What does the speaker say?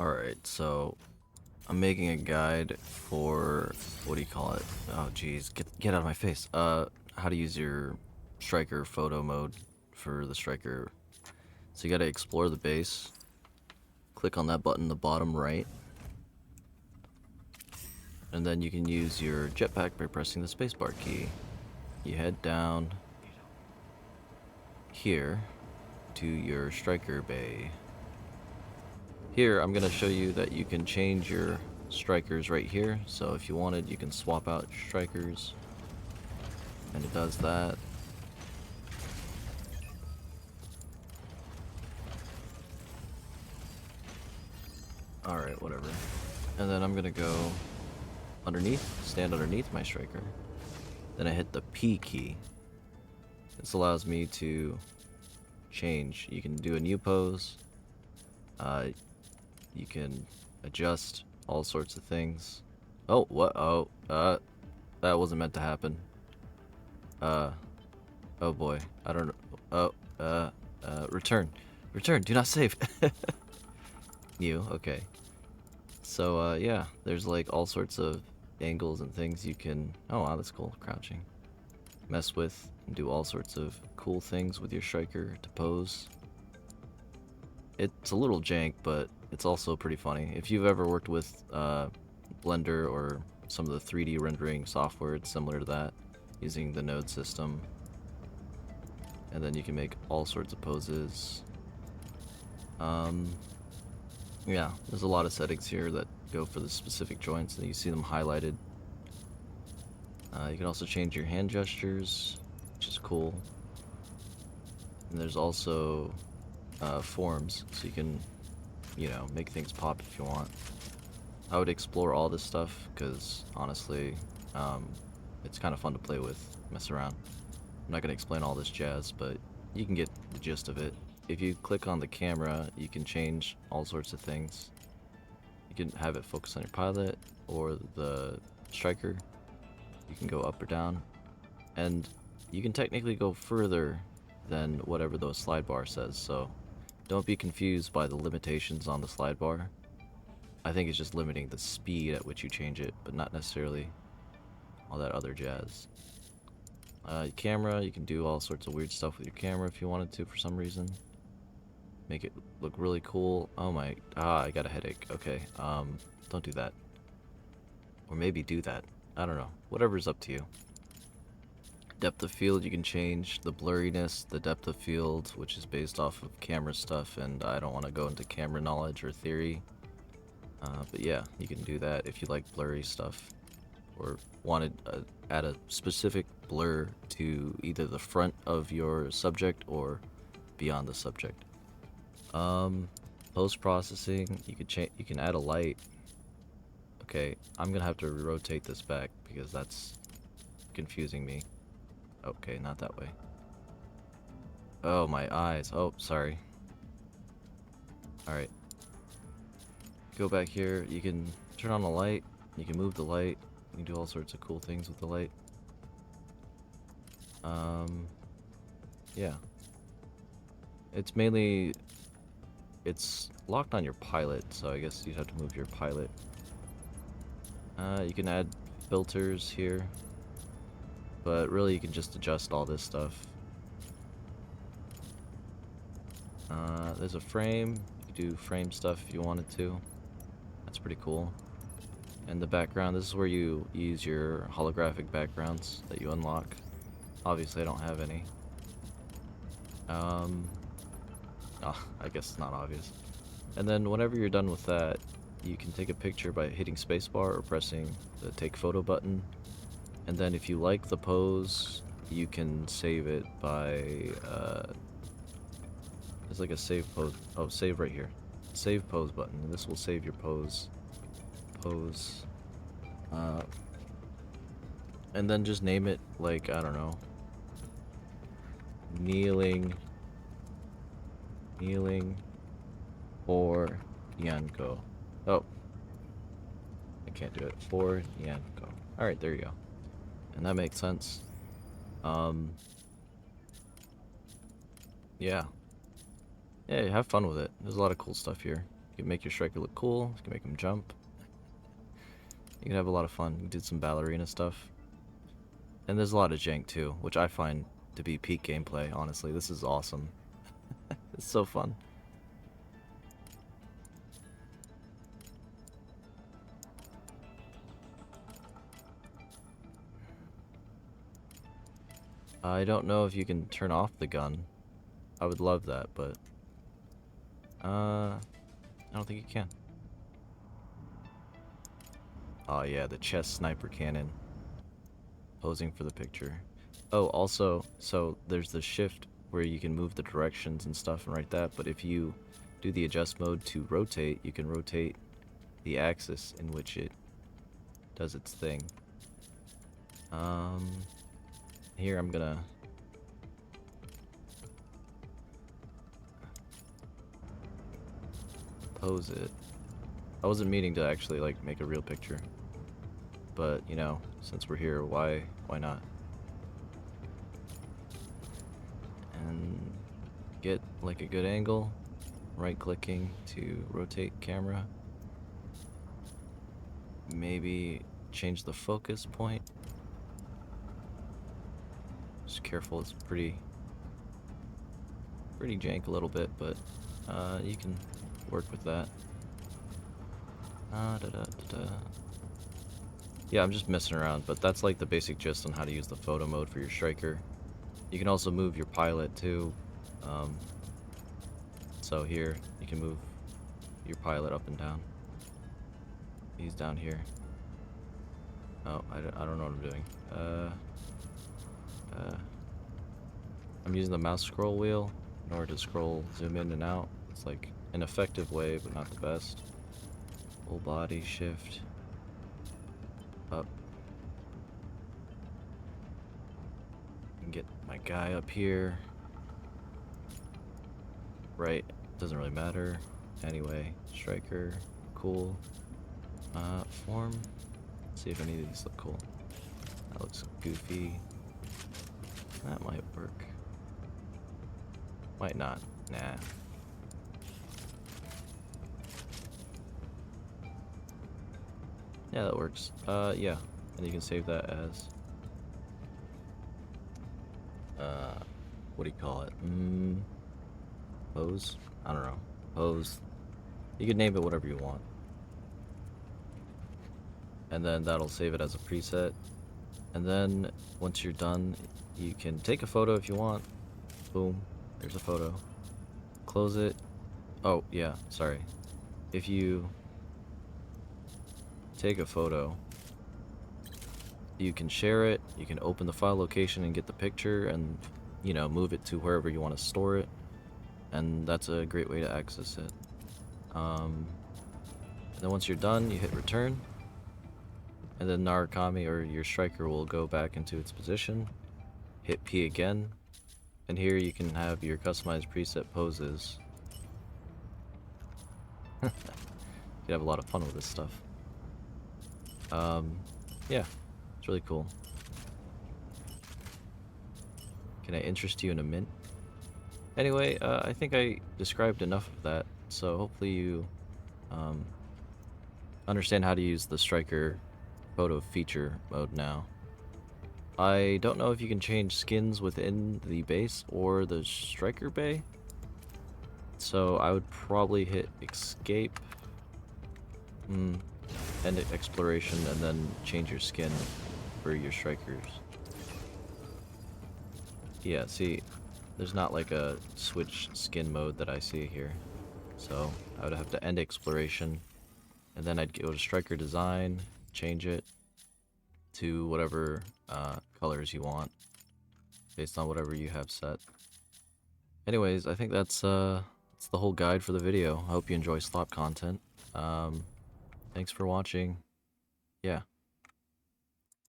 Alright, so I'm making a guide for what do you call it? Oh geez, get out of my face. How to use your striker photo mode for the striker. So you gotta explore the base. Click on that button in the bottom right. And then you can use your jetpack by pressing the spacebar key. You head down here to your striker bay. Here, I'm gonna show you that you can change your strikers right here. So if you wanted, you can swap out strikers. And it does that. Alright, whatever. And then I'm gonna go underneath, stand underneath my striker. Then I hit the P key. This allows me to change. You can do a new pose. You can adjust all sorts of things. Oh, what? Oh, that wasn't meant to happen. Oh boy. I don't know. Oh, return. Return, do not save. New, okay. So, yeah, there's like all sorts of angles and things you can... Oh, wow, that's cool. Crouching. Mess with and do all sorts of cool things with your striker to pose. It's a little jank, but it's also pretty funny. If you've ever worked with Blender or some of the 3D rendering software, it's similar to that, using the node system. And then you can make all sorts of poses. Yeah, there's a lot of settings here that go for the specific joints, and you see them highlighted. You can also change your hand gestures, which is cool. And there's also forms, so you can, you know, make things pop if you want. I would explore all this stuff, because honestly, it's kind of fun to play with, mess around. I'm not going to explain all this jazz, but you can get the gist of it. If you click on the camera, you can change all sorts of things. You can have it focus on your pilot or the striker. You can go up or down. And you can technically go further than whatever the slide bar says, so don't be confused by the limitations on the slide bar. I think it's just limiting the speed at which you change it, but not necessarily all that other jazz. Camera, you can do all sorts of weird stuff with your camera if you wanted to for some reason. Make it look really cool. Oh my, I got a headache. Okay, don't do that. Or maybe do that. I don't know. Whatever's up to you. Depth of field, you can change the blurriness, the depth of field, which is based off of camera stuff, and I don't want to go into camera knowledge or theory. But yeah, you can do that if you like blurry stuff. Or wanted add a specific blur to either the front of your subject or beyond the subject. Post processing, you can add a light. Okay, I'm gonna have to rotate this back because that's confusing me. Okay, not that way. Oh, my eyes. Oh, sorry. Alright. Go back here. You can turn on the light. You can move the light. You can do all sorts of cool things with the light. Yeah. It's mainly... It's locked on your pilot, so I guess you'd have to move your pilot. You can add filters here. But really, you can just adjust all this stuff. There's a frame. You could do frame stuff if you wanted to. That's pretty cool. And the background, this is where you use your holographic backgrounds that you unlock. Obviously, I don't have any. I guess it's not obvious. And then whenever you're done with that, you can take a picture by hitting spacebar or pressing the take photo button. And then if you like the pose, you can save it by, there's like a save pose, oh, save right here. Save pose button, and this will save your pose. And then just name it, like, I don't know. Kneeling for Yanko. Oh. I can't do it. For Yanko. Alright, there you go. And that makes sense. Yeah. Yeah, have fun with it. There's a lot of cool stuff here. can make your striker look cool. You can make him jump. You can have a lot of fun. You can do some ballerina stuff. And there's a lot of jank too, which I find to be peak gameplay, honestly. This is awesome. It's so fun. I don't know if you can turn off the gun. I would love that, but I don't think you can. Oh yeah, the chest sniper cannon. Posing for the picture. Oh, also, so there's the shift where you can move the directions and stuff and write that, but if you do the adjust mode to rotate, you can rotate the axis in which it does its thing. Here I'm gonna pose it. I wasn't meaning to actually like make a real picture, but you know, since we're here, why not? And get like a good angle, right clicking to rotate camera. Maybe change the focus point. Just careful, it's pretty jank a little bit, but you can work with that. Yeah, I'm just messing around, but that's like the basic gist on how to use the photo mode for your striker. You can also move your pilot too. So here, you can move your pilot up and down. He's down here. Oh, I don't know what I'm doing. I'm using the mouse scroll wheel in order to scroll, zoom in and out. It's like an effective way, but not the best. Full body shift. Up. And get my guy up here. Right, doesn't really matter. Anyway, striker, cool. Form. Let's see if any of these look cool. That looks goofy. That might work. Might not. Nah. Yeah, that works. Yeah. And you can save that as what do you call it? Pose? I don't know. Pose. You can name it whatever you want. And then that'll save it as a preset. And then once you're done, you can take a photo if you want. Boom. There's a photo. Close it. Oh, yeah, sorry. If you take a photo, you can share it, you can open the file location and get the picture and, you know, move it to wherever you want to store it. And that's a great way to access it. And then once you're done, you hit return. And then Narukami, or your striker, will go back into its position. Hit P again. And here you can have your customized preset poses. You can have a lot of fun with this stuff. Yeah, it's really cool. Can I interest you in a mint? Anyway, I think I described enough of that, so hopefully you understand how to use the striker photo feature mode now. I don't know if you can change skins within the base or the striker bay, so I would probably hit escape, end exploration, and then change your skin for your strikers. Yeah, see, there's not like a switch skin mode that I see here, so I would have to end exploration, and then I'd go to striker design, change it to whatever colors you want based on whatever you have set. Anyways, I think that's the whole guide for the video. I hope you enjoy slop content. Thanks for watching. Yeah.